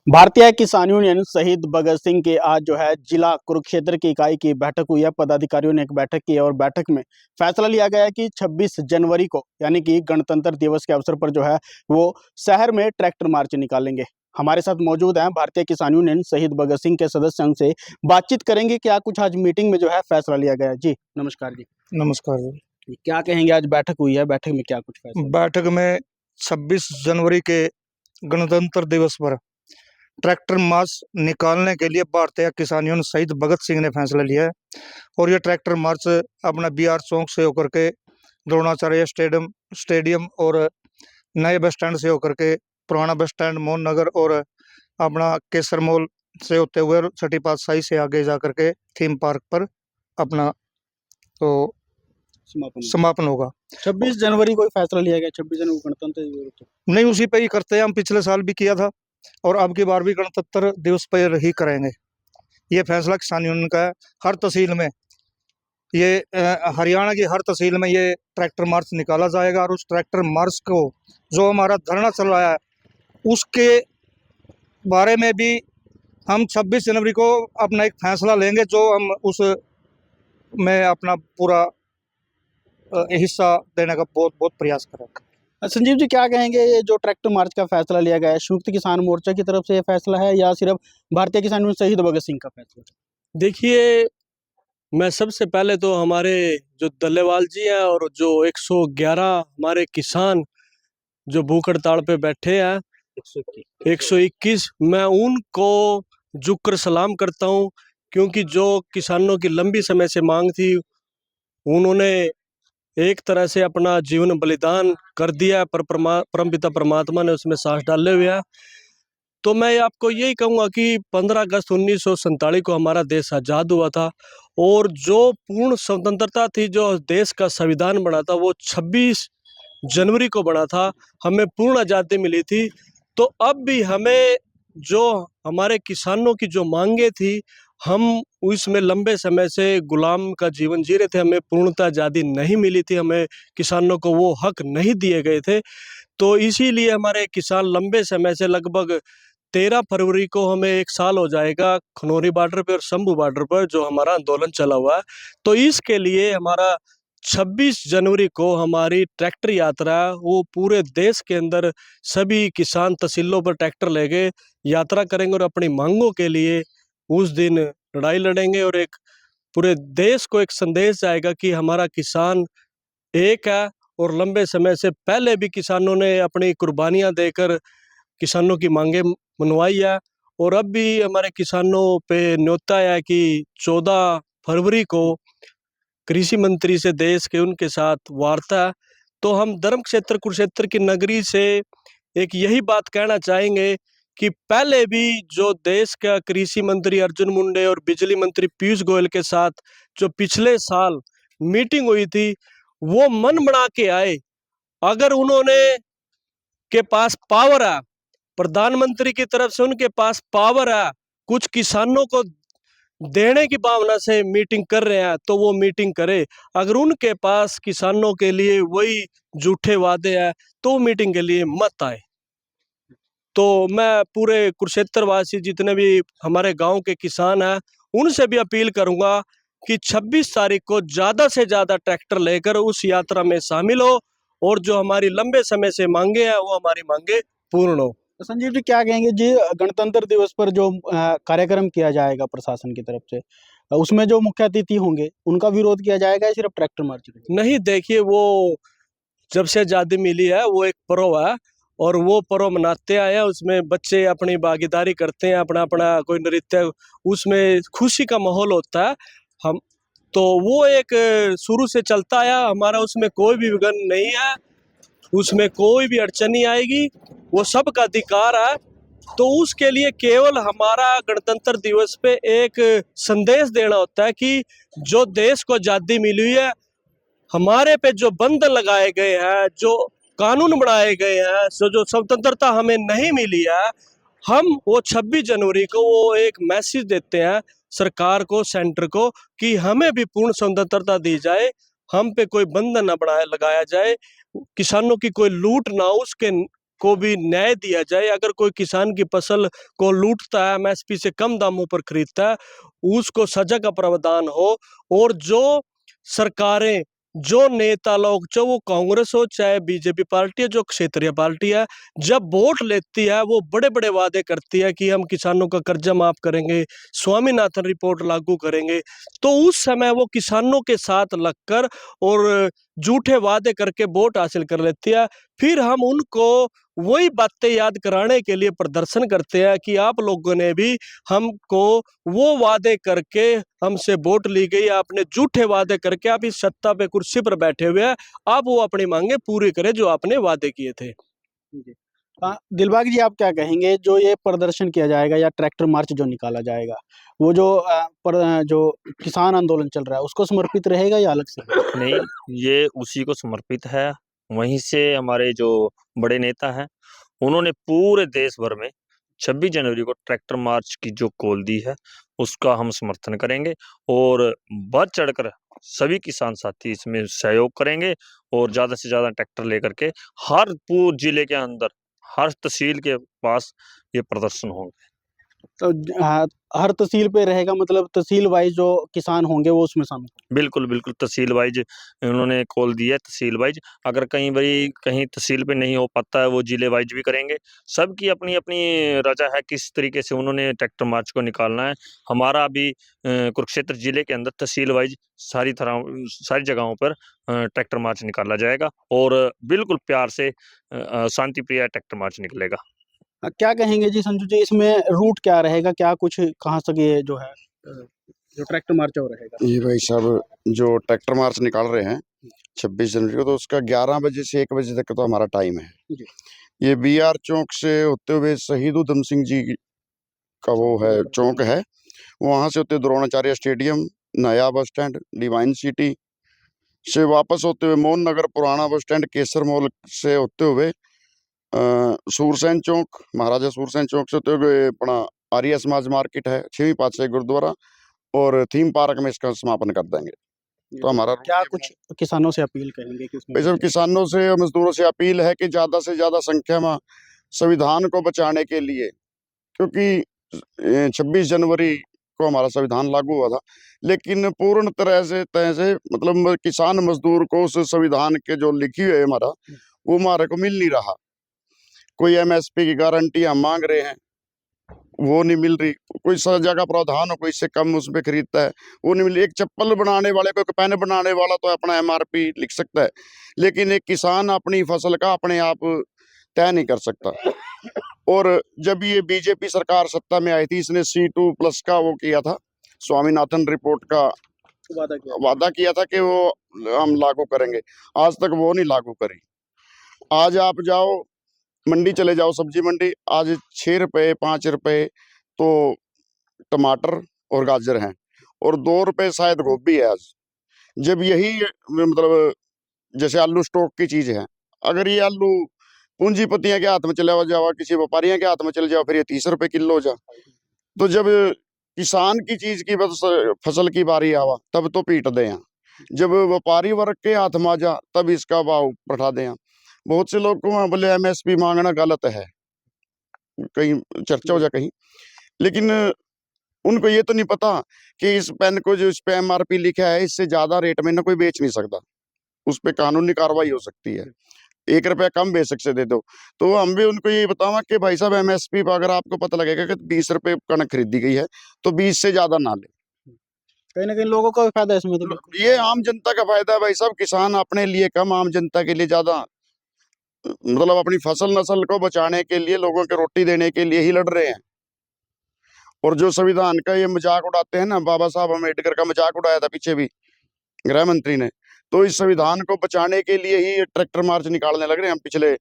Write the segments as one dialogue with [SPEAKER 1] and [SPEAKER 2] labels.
[SPEAKER 1] भारतीय किसान यूनियन शहीद भगत सिंह के आज जो है जिला कुरुक्षेत्र की इकाई की बैठक हुई है। पदाधिकारियों ने एक बैठक की है और बैठक में फैसला लिया गया है कि 26 जनवरी को यानी कि गणतंत्र दिवस के अवसर पर जो है वो शहर में ट्रैक्टर मार्च निकालेंगे। हमारे साथ मौजूद हैं भारतीय किसान यूनियन शहीद भगत सिंह के सदस्य, उनसे बातचीत करेंगे। क्या कुछ आज मीटिंग में जो है फैसला लिया गया है। जी नमस्कार जी।
[SPEAKER 2] नमस्कार जी।
[SPEAKER 1] क्या कहेंगे, आज बैठक हुई है, बैठक में क्या कुछ फैसला?
[SPEAKER 2] बैठक में 26 जनवरी के गणतंत्र दिवस पर ट्रैक्टर मार्च निकालने के लिए भारतीय किसान यूनियन शहीद भगत सिंह ने फैसला लिया है। और ये ट्रैक्टर मार्च अपना BR चौक से होकर के द्रोणाचार्य स्टेडियम और नए बस स्टैंड से होकर के पुराना बस स्टैंड मोहन नगर और अपना केसर मॉल से होते हुए छठी पातशाही से आगे जा करके थीम पार्क पर अपना तो समापन होगा।
[SPEAKER 1] 26 जनवरी को ही फैसला लिया गया, 26 जनवरी गणतंत्र दिवस?
[SPEAKER 2] नहीं, उसी पे ही करते हैं। हम पिछले साल भी किया था और अब की बार भी गणतंत्र दिवस पर ही करेंगे। ये फैसला किसान यूनियन का है। हर तहसील में ये हरियाणा की हर तहसील में ये ट्रैक्टर मार्च निकाला जाएगा और उस ट्रैक्टर मार्च को जो हमारा धरना चल रहा है उसके बारे में भी हम 26 जनवरी को अपना एक फैसला लेंगे, जो हम उस में अपना पूरा हिस्सा देने का बहुत बहुत प्रयास करेंगे।
[SPEAKER 1] संजीव जी, क्या कहेंगे, ये जो ट्रैक्टर मार्च का फैसला लिया गया है, संयुक्त किसान मोर्चा की तरफ से ये फैसला है या सिर्फ भारतीय किसान यूनियन शहीद भगत सिंह का फैसला?
[SPEAKER 3] देखिए, मैं सबसे पहले तो हमारे जो दल्लेवाल जी हैं और जो 111 हमारे किसान जो भूख हड़ताल पे बैठे हैं 121, मैं उनको झुककर सलाम करता हूं, क्योंकि जो किसानों की लंबी समय से मांग थी उन्होंने एक तरह से अपना जीवन बलिदान कर दिया, पर परमपिता परमात्मा ने उसमें सांस डाले हुए हैं। तो मैं आपको यही कहूँगा कि 15 अगस्त 1947 को हमारा देश आज़ाद हुआ था और जो पूर्ण स्वतंत्रता थी, जो देश का संविधान बना था, वो 26 जनवरी को बना था। हमें पूर्ण आज़ादी मिली थी। तो अब भी हमें जो हमारे किसानों की जो मांगे थी, हम उसमें लंबे समय से गुलाम का जीवन जी रहे थे। हमें पूर्णतः आज़ादी नहीं मिली थी, हमें किसानों को वो हक नहीं दिए गए थे। तो इसीलिए हमारे किसान लंबे समय से, लगभग 13 फरवरी को हमें 1 साल हो जाएगा खनौरी बॉर्डर पे और शंभू बॉर्डर पर जो हमारा आंदोलन चला हुआ है। तो इसके लिए हमारा 26 जनवरी को हमारी ट्रैक्टर यात्रा, वो पूरे देश के अंदर सभी किसान तहसीलों पर ट्रैक्टर लेके यात्रा करेंगे और अपनी मांगों के लिए उस दिन लड़ाई लड़ेंगे। और एक पूरे देश को एक संदेश जाएगा कि हमारा किसान एक है और लंबे समय से पहले भी किसानों ने अपनी कुर्बानियां देकर किसानों की मांगे मनवाई है। और अब भी हमारे किसानों पे न्योता है कि 14 फरवरी को कृषि मंत्री से देश के उनके साथ वार्ता है। तो हम धर्म क्षेत्र कुरुक्षेत्र की नगरी से एक यही बात कहना चाहेंगे कि पहले भी जो देश का कृषि मंत्री अर्जुन मुंडे और बिजली मंत्री पीयूष गोयल के साथ जो पिछले साल मीटिंग हुई थी, वो मन बना के आए। अगर उन्होंने के पास पावर है, प्रधानमंत्री की तरफ से उनके पास पावर है, कुछ किसानों को देने की भावना से मीटिंग कर रहे हैं, तो वो मीटिंग करे। अगर उनके पास किसानों के लिए वही झूठे वादे हैं तो मीटिंग के लिए मत आए। तो मैं पूरे कुरुक्षेत्रवासी जितने भी हमारे गांव के किसान हैं उनसे भी अपील करूंगा कि 26 तारीख को ज़्यादा से ज़्यादा ट्रैक्टर लेकर उस यात्रा में शामिल हो और जो हमारी लंबे समय से मांगे हैं वो हमारी मांगे पूर्ण हो।
[SPEAKER 1] तो संजीव जी, क्या कहेंगे जी, गणतंत्र दिवस पर जो कार्यक्रम किया जाएगा प्रशासन की तरफ से, उसमें जो मुख्य अतिथि होंगे उनका विरोध किया जाएगा या सिर्फ ट्रैक्टर मार्च?
[SPEAKER 3] नहीं, देखिए, वो जब से आज़ादी मिली है वो एक पर्व है और वो पर्व मनाते आए हैं। उसमें बच्चे अपनी भागीदारी करते हैं, अपना अपना कोई नृत्य, उसमें खुशी का माहौल होता है। हम तो वो एक शुरू से चलता आया हमारा, उसमें कोई भी विघ्न नहीं है, उसमें कोई भी अड़चन नहीं आएगी, वो सबका अधिकार है। तो उसके लिए केवल हमारा गणतंत्र दिवस पे एक संदेश देना होता है कि जो देश को आज़ादी मिली हुई है, हमारे पे जो बंधन लगाए गए हैं, जो कानून बनाए गए हैं, जो स्वतंत्रता हमें नहीं मिली है, हम वो 26 जनवरी को वो एक मैसेज देते हैं सरकार को, सेंटर को, कि हमें भी पूर्ण स्वतंत्रता दी जाए, हम पे कोई बंधन न लगाया जाए, किसानों की कोई लूट ना हो, उसके को भी न्याय दिया जाए। अगर कोई किसान की फसल को लूटता है, एमएसपी से कम दामों पर खरीदता है, उसको सजा का प्रावधान हो। और जो सरकारें, जो नेता लोग, चाहे वो कांग्रेस हो चाहे बीजेपी पार्टी है, जो क्षेत्रीय पार्टी है, जब वोट लेती है वो बड़े बड़े वादे करती है कि हम किसानों का कर्जा माफ करेंगे, स्वामीनाथन रिपोर्ट लागू करेंगे। तो उस समय वो किसानों के साथ लगकर और झूठे वादे करके वोट हासिल कर लेती है। फिर हम उनको वही बातें याद कराने के लिए प्रदर्शन करते हैं कि आप लोगों ने भी हमको वो वादे करके हमसे वोट ली गई, आपने झूठे वादे करके आप इस सत्ता पे कुर्सी पर बैठे हुए हैं, आप वो अपनी मांगे पूरी करें जो आपने वादे किए थे।
[SPEAKER 1] जी। दिलबाग जी, आप क्या कहेंगे जो ये प्रदर्शन किया जाएगा या ट्रैक्टर मार्च जो निकाला जाएगा, वो जो जो किसान आंदोलन चल रहा है उसको समर्पित रहेगा या अलग से?
[SPEAKER 4] नहीं, ये उसी को समर्पित है। वहीं से हमारे जो बड़े नेता हैं, उन्होंने पूरे देश भर में 26 जनवरी को ट्रैक्टर मार्च की जो कॉल दी है, उसका हम समर्थन करेंगे और बढ़ चढ़कर सभी किसान साथी इसमें सहयोग करेंगे और ज़्यादा से ज़्यादा ट्रैक्टर लेकर के हर पूरे जिले के अंदर, हर तहसील के पास ये प्रदर्शन होंगे।
[SPEAKER 1] तो हर तहसील पे रहेगा, मतलब तहसील वाइज जो किसान होंगे वो उसमें शामिल होंगे?
[SPEAKER 4] बिल्कुल, बिल्कुल, तहसील वाइज़ उन्होंने कॉल दी है, तहसील वाइज़। अगर कहीं तहसील पे नहीं हो पाता है, वो जिले वाइज़ भी करेंगे। सबकी अपनी-अपनी रज़ा है, किस तरीके से उन्होंने ट्रैक्टर मार्च को निकालना है। हमारा भी कुरुक्षेत्र जिले के अंदर तहसील वाइज़ सारी जगहों पर ट्रैक्टर मार्च निकाला जाएगा और बिल्कुल प्यार से शांतिप्रिय ट्रैक्टर मार्च निकलेगा।
[SPEAKER 1] क्या कहेंगे जी संजू जी, इसमें रूट क्या रहेगा? क्या कुछ कहाँ से ये जो है जो ट्रैक्टर मार्च है वो रहेगा?
[SPEAKER 5] ये भाई साहब जो ट्रैक्टर मार्च निकाल रहे हैं 26 जनवरी को, तो उसका 11 बजे से 1 बजे तक का तो हमारा टाइम है।
[SPEAKER 1] जी।
[SPEAKER 5] ये बीआर चौक से होते हुए शहीद उधम सिंह जी का वो है चौक है, वहाँ से होते हुए द्रोणाचार्य स्टेडियम, नया बस स्टैंड, डिवाइन सिटी से वापस होते हुए मोहन नगर पुराना बस स्टैंड, केसर मॉल से होते हुए सूरसैन चौक, महाराजा सूरसैन चौक से होते हुए अपना आर्य समाज मार्केट है, 6वीं पातशाही गुरुद्वारा और थीम पार्क में इसका समापन कर देंगे। तो हमारा
[SPEAKER 1] क्या कुछ किसानों से अपील करेंगे कि
[SPEAKER 5] भाई साहब किसानों से और मजदूरों से अपील है कि ज़्यादा से ज़्यादा संख्या में संविधान को बचाने के लिए, क्योंकि 26 जनवरी को हमारा संविधान लागू हुआ था, लेकिन पूर्ण तरह से मतलब किसान मजदूर को उस संविधान के जो लिखी हुई है हमारा, वो हमारे को मिल नहीं रहा। कोई एमएसपी की गारंटी हम मांग रहे हैं, वो नहीं मिल रही। कोई सजा का प्रावधान हो, कोई इससे कम उसमें खरीदता है, वो नहीं मिल रही। एक चप्पल बनाने वाले को, एक पेन बनाने वाला तो अपना एमआरपी लिख सकता है, लेकिन एक किसान अपनी फसल का अपने आप तय नहीं कर सकता। और जब ये बीजेपी सरकार सत्ता में आई थी, इसने C2+ का वो किया था, स्वामीनाथन रिपोर्ट का वादा किया था कि वो हम लागू करेंगे। आज तक वो नहीं लागू करी। आज आप जाओ मंडी, चले जाओ सब्जी मंडी, आज 6 रुपए 5 रुपए तो टमाटर और गाजर हैं और 2 रुपए शायद गोभी है आज। जब यही मतलब जैसे आलू स्टॉक की चीज है, अगर ये आलू पूंजीपतियों के हाथ में चला जाओ, किसी व्यापारियों के हाथ में चले जाओ, फिर ये 30 रुपए किलो हो जा। तो जब किसान की चीज की फसल की बारी आवा, तब तो पीट दे हैं। जब व्यापारी वर्ग के हाथ में आ जा, तब इसका भाव बढ़ा दे हैं। बहुत से लोग को बोले एमएसपी मांगना गलत है, कहीं चर्चा हो जा कहीं, लेकिन उनको ये तो नहीं पता कि इस पेन को जो इस पे एमआरपी लिखा है, इससे ज्यादा रेट में ना कोई बेच नहीं सकता, उस पे कानूनी कार्रवाई हो सकती है। 1 रुपया कम बेशक से दे दो। तो हम भी उनको ये बतावा कि भाई साहब एमएसपी पर अगर आपको पता लगेगा कि 20 रुपए कणक खरीदी गई है, तो 20 से ज्यादा ना ले।
[SPEAKER 1] कहीं ना कहीं लोगों का भी फायदा है इसमें। तो
[SPEAKER 5] ये आम जनता का फायदा है भाई साहब, किसान अपने लिए कम, आम जनता के लिए ज्यादा, मतलब अपनी फसल नस्ल को बचाने के लिए, लोगों को रोटी देने के लिए ही लड़ रहे हैं। और जो संविधान का ये मजाक उड़ाते हैं ना, बाबा साहब अम्बेडकर का मजाक उड़ाया था पीछे भी गृह मंत्री ने, तो इस संविधान को बचाने के लिए ही ट्रैक्टर मार्च निकालने लग रहे हैं। हम पिछले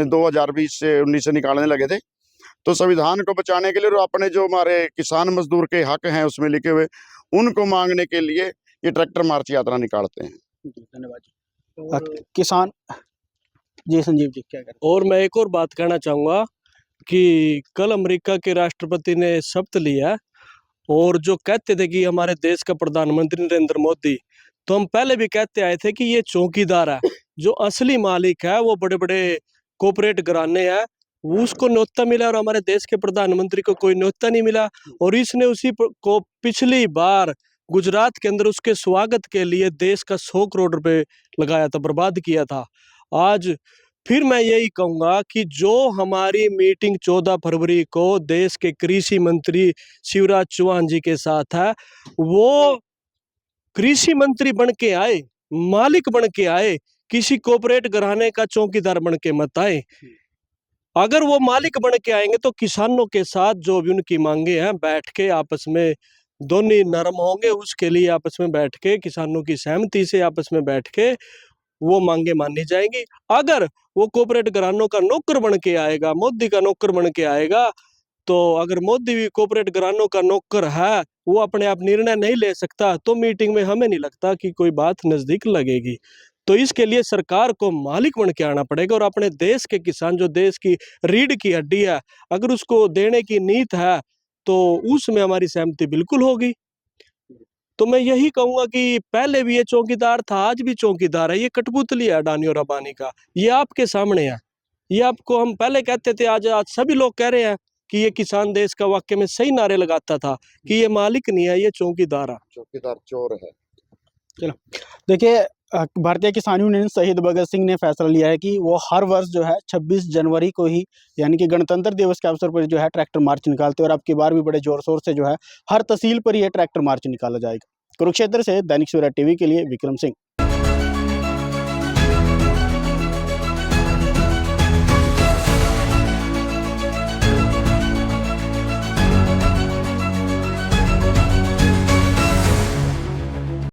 [SPEAKER 5] 2020 से 19 से निकालने लगे थे। तो संविधान को बचाने के लिए और अपने जो हमारे किसान मजदूर के हक हैं उसमें लिखे हुए, उनको मांगने के लिए ये ट्रैक्टर मार्च यात्रा निकालते हैं।
[SPEAKER 1] धन्यवाद जी। किसान जी, संजीव जी क्या करें?
[SPEAKER 3] और मैं एक और बात कहना चाहूँगा कि कल अमेरिका के राष्ट्रपति ने शपथ लिया और जो कहते थे कि हमारे देश का प्रधानमंत्री नरेंद्र मोदी, तो हम पहले भी कहते आए थे कि ये चौकीदार है, जो असली मालिक है वो बड़े बड़े कोऑपरेट घराने हैं उसको न्योता मिला और हमारे देश के प्रधानमंत्री को कोई न्योता नहीं मिला। और इसने उसी को पिछली बार गुजरात के अंदर उसके स्वागत के लिए देश का 100 करोड़ रुपए लगाया था, बर्बाद किया था। आज फिर मैं यही कहूंगा कि जो हमारी मीटिंग 14 फरवरी को देश के कृषि मंत्री शिवराज चौहान जी के साथ है, वो कृषि मंत्री बन के आए, मालिक बन के आए, किसी कॉर्पोरेट घराने का चौकीदार बन के मत आए। अगर वो मालिक बन के आएंगे तो किसानों के साथ जो भी उनकी मांगे हैं बैठ के आपस में दोनों नरम होंगे, उसके लिए आपस में बैठ के किसानों की सहमति से आपस में बैठ के वो मांगे मानी जाएंगी। अगर वो कॉर्पोरेट घरानों का नौकर बन के आएगा, मोदी का नौकर बन के आएगा, तो अगर मोदी भी कॉर्पोरेट घरानों का नौकर है, वो अपने आप निर्णय नहीं ले सकता, तो मीटिंग में हमें नहीं लगता कि कोई बात नजदीक लगेगी। तो इसके लिए सरकार को मालिक बन के आना पड़ेगा और अपने देश के किसान जो देश की रीढ़ की हड्डी है, अगर उसको देने की नीत है तो उसमें हमारी सहमति बिल्कुल होगी। तो मैं यही कहूंगा कि पहले भी ये चौकीदार था, आज भी चौकीदार है। ये कठपुतली है अडानी और अंबानी का, ये आपके सामने है। ये आपको हम पहले कहते थे, आज सभी लोग कह रहे हैं कि ये किसान देश का वाक्य में सही नारे लगाता था कि ये मालिक नहीं है, ये चौकीदार है।
[SPEAKER 5] चौकीदार चोर है।
[SPEAKER 1] देखिए भारतीय किसान यूनियन शहीद भगत सिंह ने फैसला लिया है कि वो हर वर्ष जो है 26 जनवरी को ही यानी कि गणतंत्र दिवस के अवसर पर जो है ट्रैक्टर मार्च निकालते हैं और अब की बार भी बड़े जोर शोर से जो है हर तहसील पर यह ट्रैक्टर मार्च निकाला जाएगा। कुरुक्षेत्र से दैनिक सवेरा टीवी के लिए विक्रम सिंह।